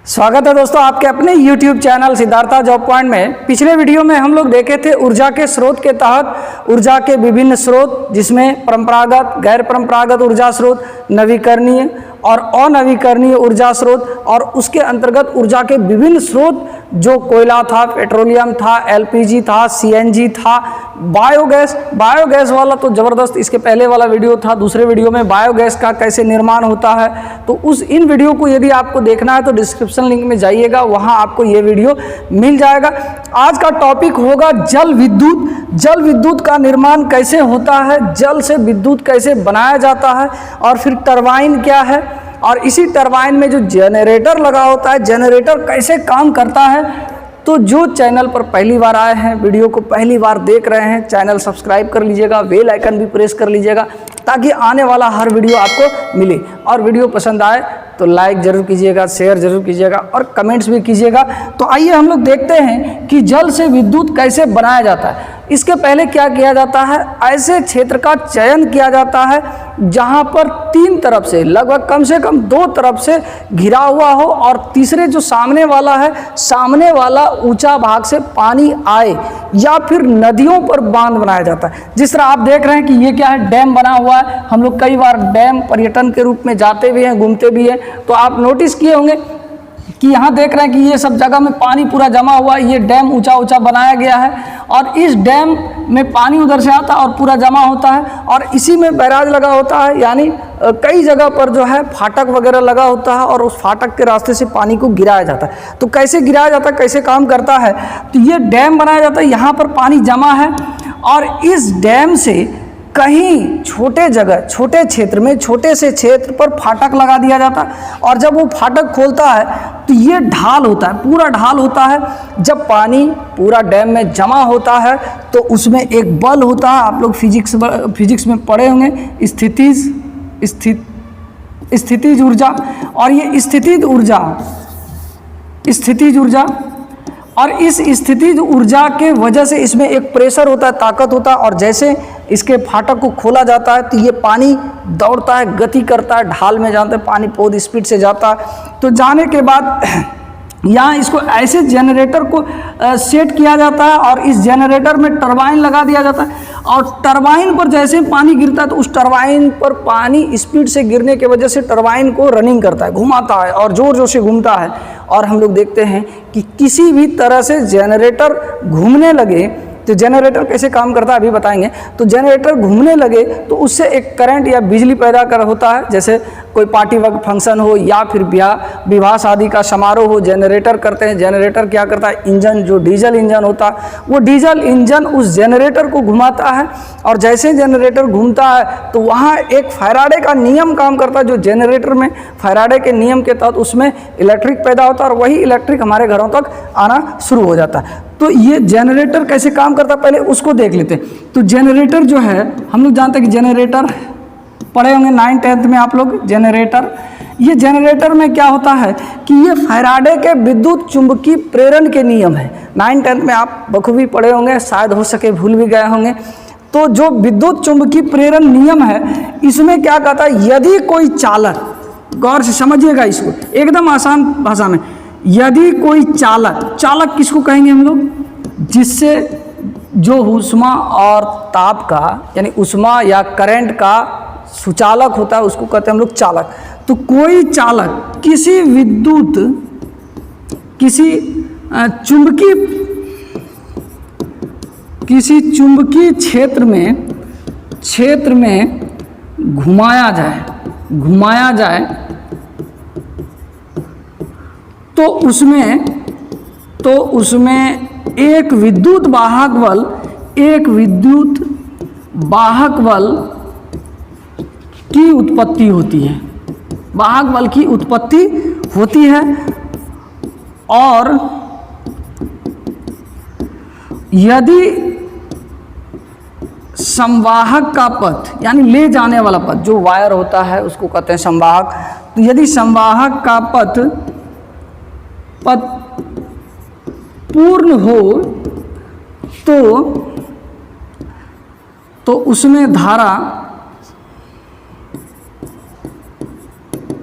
स्वागत है दोस्तों आपके अपने YouTube channel Siddhartha job point में। पिछले वीडियो में हम लोग देखे थे ऊर्जा के स्रोत के तहत ऊर्जा के विभिन्न स्रोत, जिसमें परंपरागत, गैर परंपरागत ऊर्जा स्रोत, नवीकरणीय और अनवीकरणीय ऊर्जा स्रोत, और उसके अंतर्गत ऊर्जा के विभिन्न स्रोत जो कोयला था, पेट्रोलियम था, LPG था, CNG था, बायोगैस वाला तो ज़बरदस्त इसके पहले वाला वीडियो था। दूसरे वीडियो में बायोगैस का कैसे निर्माण होता है, तो इन वीडियो को यदि आपको देखना है तो डिस्क्रिप्शन लिंक में जाइएगा, वहां आपको ये वीडियो मिल जाएगा। आज का टॉपिक होगा जल विद्युत। जल विद्युत का निर्माण कैसे होता है, जल से विद्युत कैसे बनाया जाता है, और फिर टरबाइन क्या है, और इसी टरबाइन में जो जनरेटर लगा होता है, जनरेटर कैसे काम करता है। तो जो चैनल पर पहली बार आए हैं, वीडियो को पहली बार देख रहे हैं, चैनल सब्सक्राइब कर लीजिएगा, बेल आइकन भी प्रेस कर लीजिएगा ताकि आने वाला हर वीडियो आपको मिले। और वीडियो पसंद आए तो लाइक जरूर कीजिएगा, शेयर जरूर कीजिएगा और कमेंट्स भी कीजिएगा। तो आइए हम लोग देखते हैं कि जल से विद्युत कैसे बनाया जाता है। इसके पहले क्या किया जाता है, ऐसे क्षेत्र का चयन किया जाता है जहां पर तीन तरफ से, लगभग कम से कम दो तरफ से घिरा हुआ हो, और तीसरे जो सामने वाला है, सामने वाला ऊंचा भाग से पानी आए, या फिर नदियों पर बांध बनाया जाता है। जिस तरह आप देख रहे हैं कि ये क्या है, डैम बना हुआ है। हम लोग कई बार डैम पर्यटन के रूप में जाते भी हैं, घूमते भी हैं, तो आप नोटिस किए होंगे कि यहाँ देख रहे हैं कि ये सब जगह में पानी पूरा जमा हुआ है। ये डैम ऊंचा ऊंचा बनाया गया है, और इस डैम में पानी उधर से आता है और पूरा जमा होता है, और इसी में बैराज लगा होता है। यानी कई जगह पर जो है फाटक वगैरह लगा होता है, और उस फाटक के रास्ते से पानी को गिराया जाता है। तो कैसे गिराया जाता है, कैसे काम करता है, तो ये डैम बनाया जाता है, यहाँ पर पानी जमा है, और इस डैम से कहीं छोटे जगह, छोटे क्षेत्र में, छोटे से क्षेत्र पर फाटक लगा दिया जाता है। और जब वो फाटक खोलता है तो ये ढाल होता है, पूरा ढाल होता है। जब पानी पूरा डैम में जमा होता है तो उसमें एक बल होता है, आप लोग फिजिक्स में पढ़े होंगे, स्थितिज ऊर्जा। और ये स्थितिज ऊर्जा, और इस स्थितिज ऊर्जा के वजह से इसमें एक प्रेशर होता है, ताकत होता है, और जैसे इसके फाटक को खोला जाता है तो ये पानी दौड़ता है, गति करता है, ढाल में जाता है, पानी बहुत स्पीड से जाता है। तो जाने के बाद यहाँ इसको ऐसे जनरेटर को सेट किया जाता है, और इस जनरेटर में टरबाइन लगा दिया जाता है, और टरबाइन पर जैसे पानी गिरता है तो उस टरबाइन पर पानी स्पीड से गिरने की वजह से टरबाइन को रनिंग करता है, घुमाता है, और ज़ोर ज़ोर से घूमता है। और हम लोग देखते हैं कि किसी भी तरह से जनरेटर घूमने लगे तो जनरेटर कैसे काम करता है अभी बताएंगे। तो जनरेटर घूमने लगे तो उससे एक करंट या बिजली पैदा कर होता है। जैसे कोई पार्टी वक्त फंक्शन हो या फिर विवाह शादी का समारोह हो, जनरेटर करते हैं। जनरेटर क्या करता है, इंजन, जो डीजल इंजन होता है, वो डीजल इंजन उस जनरेटर को घुमाता है, और जैसे जनरेटर घूमता है तो वहाँ एक फैराडे का नियम काम करता है, जो जनरेटर में फैराडे के नियम के तहत उसमें इलेक्ट्रिक पैदा होता है, और वही इलेक्ट्रिक हमारे घरों तक आना शुरू हो जाता है। तो ये जनरेटर कैसे काम करता है पहले उसको देख लेते हैं। तो जनरेटर जो है, हम लोग जानते हैं कि जनरेटर पढ़े होंगे 9th 10th में आप लोग, जनरेटर। ये जनरेटर में क्या होता है कि ये फैराडे के विद्युत चुंबकीय प्रेरण के नियम है। 9th 10th में आप बखूबी पढ़े होंगे, शायद हो सके भूल भी गए होंगे। तो जो विद्युत चुंबकीय प्रेरण नियम है, इसमें क्या कहता है, यदि कोई चालक, गौर से समझिएगा इसको एकदम आसान भाषा में, यदि कोई चालक किसको कहेंगे हम लोग, जिससे जो ऊष्मा और ताप का, यानी ऊष्मा या करंट का सुचालक होता है, उसको कहते हैं हम लोग चालक। तो कोई चालक किसी चुंबकीय क्षेत्र में घुमाया जाए तो उसमें एक विद्युत वाहक बल की उत्पत्ति होती है, वाहक बल की उत्पत्ति होती है। और यदि संवाहक का पथ, यानी ले जाने वाला पथ, जो वायर होता है उसको कहते हैं संवाहक। तो यदि संवाहक का पथ पूर्ण हो तो उसमें धारा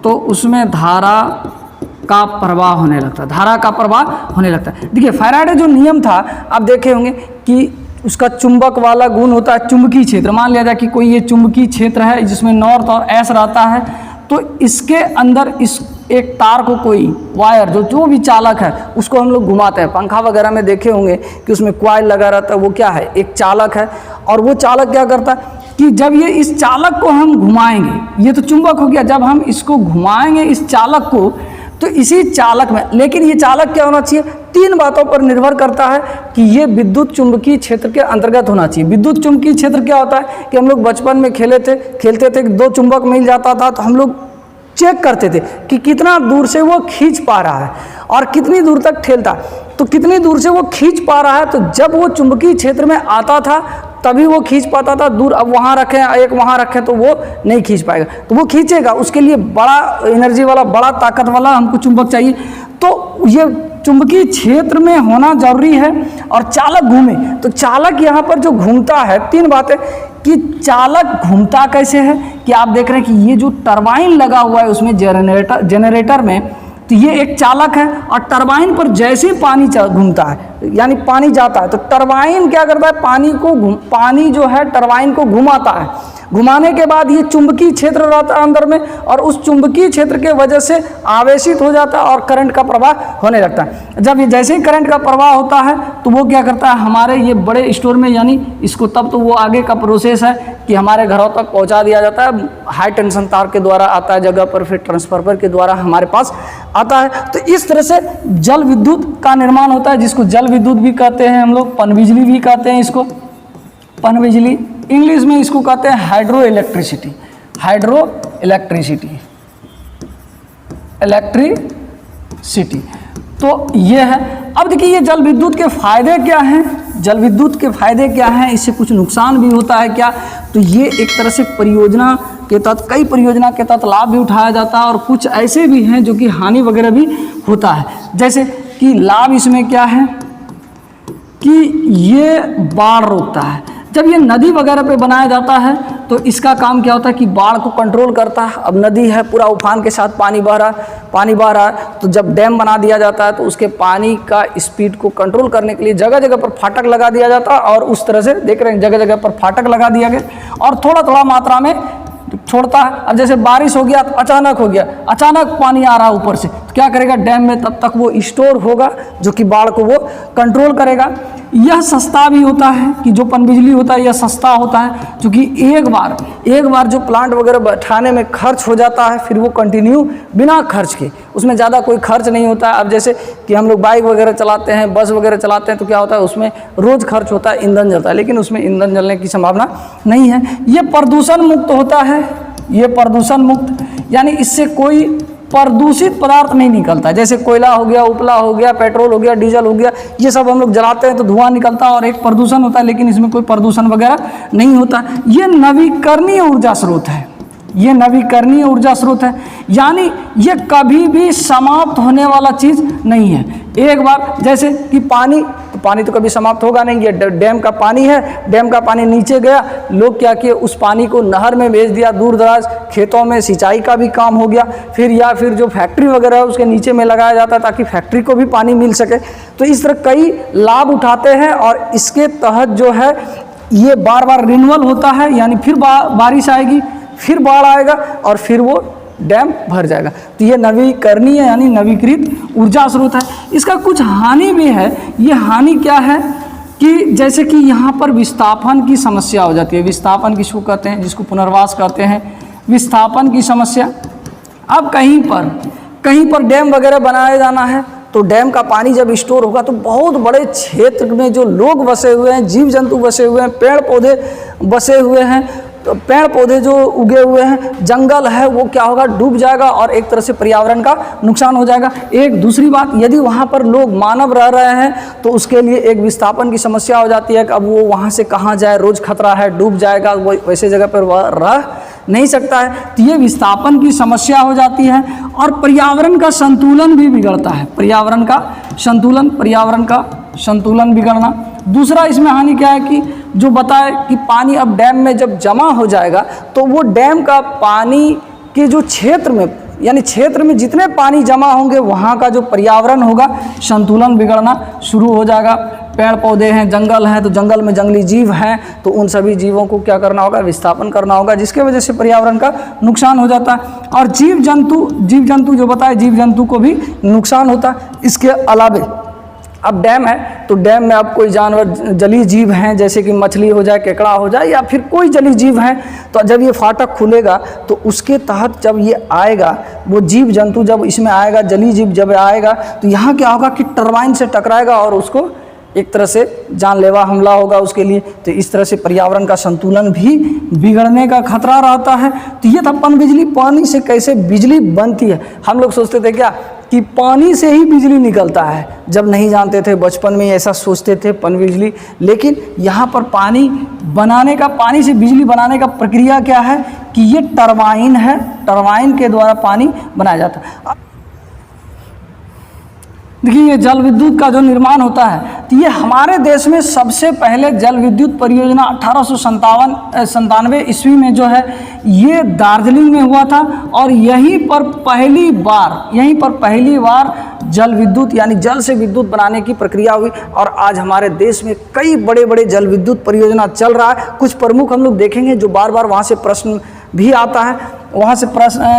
तो उसमें धारा का प्रवाह होने लगता है, धारा का प्रवाह होने लगता है। देखिए फैराडे जो नियम था आप देखे होंगे कि उसका चुंबक वाला गुण होता है चुंबकीय क्षेत्र। मान लिया जाए कि कोई ये चुंबकीय क्षेत्र है जिसमें नॉर्थ और एस रहता है, तो इसके अंदर इस एक तार को कोई वायर जो भी चालक है उसको हम लोग घुमाते हैं। पंखा वगैरह में देखे होंगे कि उसमें कॉइल लगा रहता है, वो क्या है, एक चालक है। और वो चालक क्या करता है कि जब ये इस चालक को हम घुमाएंगे, ये तो चुंबक हो गया, जब हम इसको घुमाएंगे इस चालक को, तो इसी चालक में, लेकिन ये चालक क्या होना चाहिए, 3 बातों पर निर्भर करता है कि ये विद्युत चुंबकीय क्षेत्र के अंतर्गत होना चाहिए। विद्युत चुंबकीय क्षेत्र क्या होता है कि हम लोग बचपन में खेलते थे, 2 चुंबक मिल जाता था तो हम लोग चेक करते थे कि कितना दूर से वो खींच पा रहा है और कितनी दूर तक ठेलता, तो कितनी दूर से वो खींच पा रहा है। तो जब वो चुंबकीय क्षेत्र में आता था तभी वो खींच पाता था, दूर अब वहाँ रखें एक वहाँ रखें तो वो नहीं खींच पाएगा। तो वो खींचेगा, उसके लिए बड़ा एनर्जी वाला, बड़ा ताकत वाला हमको चुंबक चाहिए। तो ये चुंबकीय क्षेत्र में होना जरूरी है और चालक घूमे। तो चालक यहाँ पर जो घूमता है, 3 बातें कि चालक घूमता कैसे है कि आप देख रहे हैं कि ये जो टरबाइन लगा हुआ है उसमें जनरेटर में, तो ये एक चालक है और टरबाइन पर जैसे पानी घूमता है यानी पानी जाता है तो टरबाइन क्या करता है, पानी जो है टरबाइन को घुमाता है। घुमाने के बाद ये चुंबकीय क्षेत्र रहता है अंदर में और उस चुंबकीय क्षेत्र के वजह से आवेशित हो जाता है और करंट का प्रवाह होने लगता है। जब ये जैसे ही करंट का प्रवाह होता है तो वो क्या करता है, हमारे ये बड़े स्टोर में, यानी इसको तब तो वो आगे का प्रोसेस है कि हमारे घरों तक पहुंचा दिया जाता है। हाई टेंशन तार के द्वारा आता है जगह पर, फिर ट्रांसफार्मर के द्वारा हमारे पास आता है। तो इस तरह से जल विद्युत का निर्माण होता है, जिसको जल विद्युत भी कहते हैं हम लोग, पनबिजली भी कहते हैं इसको, पनबिजली। इंग्लिश में इसको कहते हैं हाइड्रो इलेक्ट्रिसिटी, इलेक्ट्रिसिटी। तो ये है। अब देखिए ये जल विद्युत के फायदे क्या हैं, जल विद्युत के फायदे क्या हैं, इससे कुछ नुकसान भी होता है क्या। तो ये एक तरह से परियोजना के तहत, कई परियोजना के तहत लाभ भी उठाया जाता है और कुछ ऐसे भी हैं जो कि हानि वगैरह भी होता है। जैसे कि लाभ इसमें क्या है कि ये बाढ़ रोकता है। जब ये नदी वगैरह पे बनाया जाता है तो इसका काम क्या होता है कि बाढ़ को कंट्रोल करता है। अब नदी है, पूरा उफान के साथ पानी बह रहा है, तो जब डैम बना दिया जाता है तो उसके पानी का स्पीड को कंट्रोल करने के लिए जगह जगह पर फाटक लगा दिया जाता है। और उस तरह से देख रहे हैं जगह जगह पर फाटक लगा दिया गया और थोड़ा थोड़ा मात्रा में छोड़ता है। अब जैसे बारिश हो गया तो अचानक हो गया, अचानक पानी आ रहा है ऊपर से, तो क्या करेगा, डैम में तब तक वो स्टोर होगा जो कि बाढ़ को वो कंट्रोल करेगा। यह सस्ता भी होता है कि जो पनबिजली होता है यह सस्ता होता है, क्योंकि एक बार जो प्लांट वगैरह बैठाने में खर्च हो जाता है फिर वो कंटिन्यू बिना खर्च के, उसमें ज़्यादा कोई खर्च नहीं होता है। अब जैसे कि हम लोग बाइक वगैरह चलाते हैं, बस वगैरह चलाते हैं, तो क्या होता है उसमें रोज़ खर्च होता है, ईंधन जलता है, लेकिन उसमें ईंधन जलने की संभावना नहीं है। ये प्रदूषण मुक्त होता है, ये प्रदूषण मुक्त यानी इससे कोई प्रदूषित पदार्थ नहीं निकलता है। जैसे कोयला हो गया, उपला हो गया, पेट्रोल हो गया, डीजल हो गया, ये सब हम लोग जलाते हैं तो धुआं निकलता है और एक प्रदूषण होता है, लेकिन इसमें कोई प्रदूषण वगैरह नहीं होता। ये नवीकरणीय ऊर्जा स्रोत है, ये नवीकरणीय ऊर्जा स्रोत है, यानी ये कभी भी समाप्त होने वाला चीज़ नहीं है। एक बार जैसे कि पानी तो कभी समाप्त होगा नहीं। ये डैम का पानी है, डैम का पानी नीचे गया, लोग क्या किए उस पानी को नहर में भेज दिया, दूर दराज खेतों में सिंचाई का भी काम हो गया। फिर जो फैक्ट्री वगैरह है उसके नीचे में लगाया जाता है ताकि फैक्ट्री को भी पानी मिल सके। तो इस तरह कई लाभ उठाते हैं और इसके तहत जो है ये बार बार रिन्यूअल होता है, यानी फिर बारिश आएगी, फिर बाढ़ आएगा और फिर वो डैम भर जाएगा। तो ये नवीकरणीय यानी नवीकृत ऊर्जा स्रोत है। इसका कुछ हानि भी है। ये हानि क्या है कि जैसे कि यहाँ पर विस्थापन की समस्या हो जाती है। विस्थापन किसको कहते हैं, जिसको पुनर्वास कहते हैं, विस्थापन की समस्या। अब कहीं पर डैम वगैरह बनाया जाना है तो डैम का पानी जब स्टोर होगा तो बहुत बड़े क्षेत्र में जो लोग बसे हुए हैं, जीव जंतु बसे हुए हैं, पेड़ पौधे बसे हुए हैं, तो पेड़ पौधे जो उगे हुए हैं, जंगल है, वो क्या होगा, डूब जाएगा और एक तरह से पर्यावरण का नुकसान हो जाएगा। एक दूसरी बात, यदि वहाँ पर लोग मानव रह रहे हैं तो उसके लिए एक विस्थापन की समस्या हो जाती है कि अब वो वहाँ से कहाँ जाए, रोज़ खतरा है, डूब जाएगा, वो वैसे जगह पर वह रह नहीं सकता है। तो ये विस्थापन की समस्या हो जाती है और पर्यावरण का संतुलन भी बिगड़ता है। पर्यावरण का संतुलन बिगड़ना। दूसरा इसमें हानि क्या है कि जो बताए कि पानी अब डैम में जब जमा हो जाएगा तो वो डैम का पानी के जो क्षेत्र में यानी क्षेत्र में जितने पानी जमा होंगे वहाँ का जो पर्यावरण होगा संतुलन बिगड़ना शुरू हो जाएगा। पेड़ पौधे हैं, जंगल हैं, तो जंगल में जंगली जीव हैं, तो उन सभी जीवों को क्या करना होगा, विस्थापन करना होगा, जिसके वजह से पर्यावरण का नुकसान हो जाता है। और जीव जंतु जो बताए, जीव जंतु को भी नुकसान होता है। इसके अलावे अब डैम है, तो डैम में अब कोई जानवर जलीय जीव हैं, जैसे कि मछली हो जाए, केकड़ा हो जाए, या फिर कोई जलीय जीव है, तो जब ये फाटक खुलेगा तो उसके तहत जब ये आएगा, वो जीव जंतु जब इसमें आएगा, जलीय जीव जब आएगा, तो यहाँ क्या होगा कि टरबाइन से टकराएगा और उसको एक तरह से जानलेवा हमला होगा उसके लिए। तो इस तरह से पर्यावरण का संतुलन भी बिगड़ने का खतरा रहता है। तो ये था पनबिजली। पानी से कैसे बिजली बनती है। हम लोग सोचते थे क्या कि पानी से ही बिजली निकलता है, जब नहीं जानते थे, बचपन में ऐसा सोचते थे पनबिजली। लेकिन यहाँ पर पानी से बिजली बनाने का प्रक्रिया क्या है कि ये टरबाइन है, टरबाइन के द्वारा पानी बनाया जाता है। देखिए, ये जल विद्युत का जो निर्माण होता है, तो ये हमारे देश में सबसे पहले जल विद्युत परियोजना 1897 ईस्वी में जो है ये दार्जिलिंग में हुआ था। और यहीं पर पहली बार जल विद्युत यानी जल से विद्युत बनाने की प्रक्रिया हुई। और आज हमारे देश में कई बड़े बड़े जल विद्युत परियोजना चल रहा है। कुछ प्रमुख हम लोग देखेंगे जो बार बार वहाँ से प्रश्न भी आता है, वहाँ से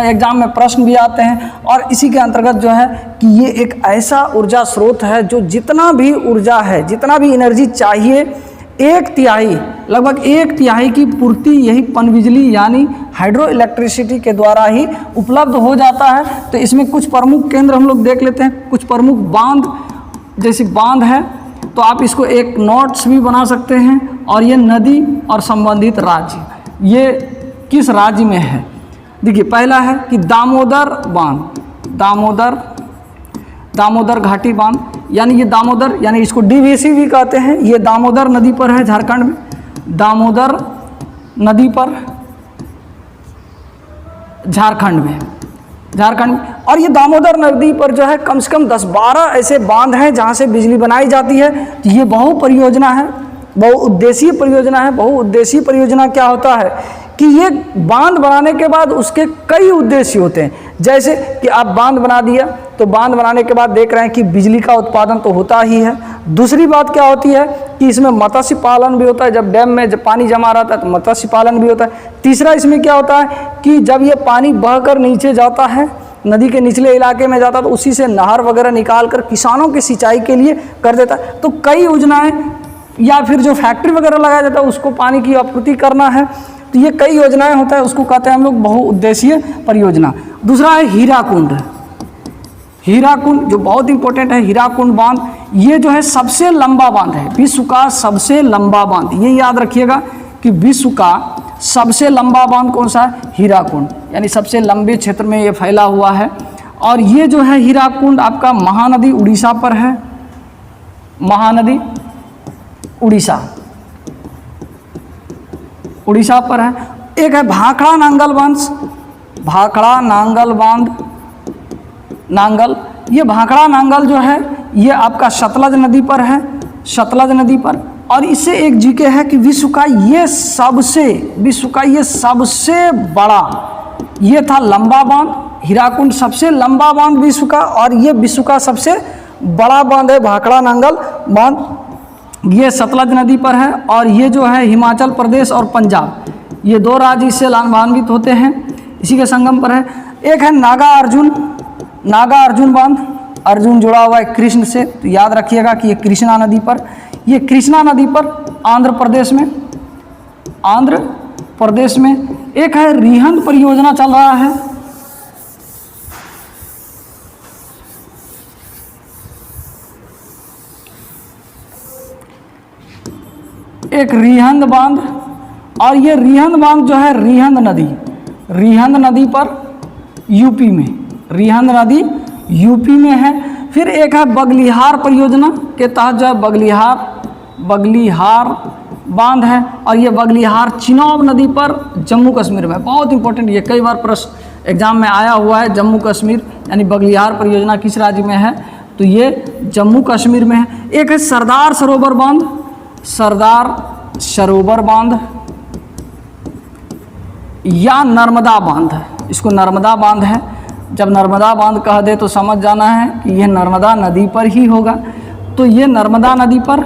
एग्जाम में प्रश्न भी आते हैं। और इसी के अंतर्गत जो है कि ये एक ऐसा ऊर्जा स्रोत है जो जितना भी ऊर्जा है, जितना भी एनर्जी चाहिए, लगभग एक तिहाई की पूर्ति यही पनबिजली यानी हाइड्रो इलेक्ट्रिसिटी के द्वारा ही उपलब्ध हो जाता है। तो इसमें कुछ प्रमुख केंद्र हम लोग देख लेते हैं। कुछ प्रमुख बांध, जैसे बांध है तो आप इसको एक नोट्स भी बना सकते हैं। और ये नदी और संबंधित राज्य, ये किस राज्य में है। देखिए, पहला है कि दामोदर बांध, दामोदर घाटी बांध, यानी ये दामोदर, यानी इसको डीवीसी भी कहते हैं। ये दामोदर नदी पर है झारखंड में, दामोदर नदी पर झारखंड में। और ये दामोदर नदी पर जो है कम से कम 10-12 ऐसे बांध हैं जहाँ से बिजली बनाई जाती है। तो ये बहुपरियोजना है, बहुउद्देशीय परियोजना है। बहुउद्देशीय परियोजना क्या होता है कि ये बांध बनाने के बाद उसके कई उद्देश्य होते हैं। जैसे कि आप बांध बना दिया, तो बांध बनाने के बाद देख रहे हैं कि बिजली का उत्पादन तो होता ही है। दूसरी बात क्या होती है कि इसमें मत्स्य पालन भी होता है। जब डैम में जब पानी जमा रहता है तो मत्स्य पालन भी होता है। तीसरा इसमें क्या होता है कि जब ये पानी बहकर नीचे जाता है, नदी के निचले इलाके में जाता है, तो उसी से नहर वगैरह निकाल कर किसानों की सिंचाई के लिए कर देता है। तो कई योजनाएँ, या फिर जो फैक्ट्री वगैरह लगाया जाता है उसको पानी की आपूर्ति करना है। तो ये कई योजनाएं होता है, उसको कहते हैं हम लोग बहुउद्देशीय परियोजना। दूसरा है हीराकुंड, जो बहुत इंपॉर्टेंट है। हीराकुंड बांध, ये जो है सबसे लंबा बांध है, विश्व का सबसे लंबा बांध। ये याद रखिएगा कि विश्व का सबसे लंबा बांध कौन सा है, हीराकुंड, यानी सबसे लंबे क्षेत्र में ये फैला हुआ है। और ये जो है हीराकुंड आपका महानदी उड़ीसा पर है, महानदी उड़ीसा पर है। एक है भाखड़ा नांगल बांध, ये भाखड़ा नांगल जो है ये आपका सतलज नदी पर है, और इससे एक जीके है कि विश्व का ये सबसे बड़ा, ये था लंबा बांध। हीराकुंड सबसे लंबा बांध विश्व का, और ये विश्व का सबसे बड़ा बांध है भाखड़ा नांगल बांध। ये सतलज नदी पर है, और ये जो है हिमाचल प्रदेश और पंजाब, ये 2 राज्य इससे लाभान्वित होते हैं, इसी के संगम पर है। एक है नागा अर्जुन बांध, अर्जुन जुड़ा हुआ है कृष्ण से, तो याद रखिएगा कि ये कृष्णा नदी पर आंध्र प्रदेश में। एक है रिहंद परियोजना चल रहा है, एक रिहंद बांध। और ये रिहंद बांध जो है रिहंद नदी पर यूपी में, रिहंद नदी यूपी में है। फिर एक है बगलिहार परियोजना के तहत जो है बगलिहार बांध है, और ये बगलिहार चिनाब नदी पर जम्मू कश्मीर में। बहुत इंपॉर्टेंट, ये कई बार प्रश्न एग्जाम में आया हुआ है। जम्मू कश्मीर यानी बगलिहार परियोजना किस राज्य में है, तो ये जम्मू कश्मीर में है। एक है सरदार सरोवर बांध या नर्मदा बांध, इसको नर्मदा बांध है। जब नर्मदा बांध कह दे तो समझ जाना है कि यह नर्मदा नदी पर ही होगा। तो ये नर्मदा नदी पर,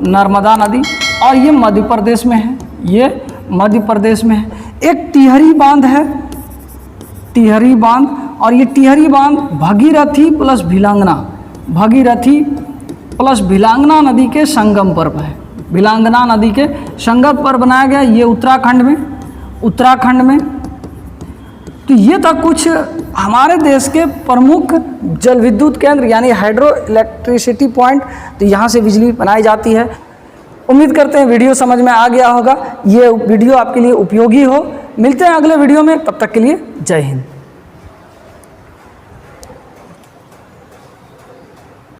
नर्मदा नदी, और ये मध्य प्रदेश में है, ये मध्य प्रदेश में है। एक टिहरी बांध है, टिहरी बांध, और ये टिहरी बांध भगीरथी प्लस भिलांगना, भगीरथी प्लस भिलांगना नदी के संगम पर है, भिलांगना नदी के संगम पर बनाया गया। ये उत्तराखंड में, उत्तराखंड में। तो ये था कुछ हमारे देश के प्रमुख जल विद्युत केंद्र यानी हाइड्रो इलेक्ट्रिसिटी पॉइंट। तो यहाँ से बिजली बनाई जाती है। उम्मीद करते हैं वीडियो समझ में आ गया होगा, ये वीडियो आपके लिए उपयोगी हो। मिलते हैं अगले वीडियो में, तब तक के लिए जय हिंद।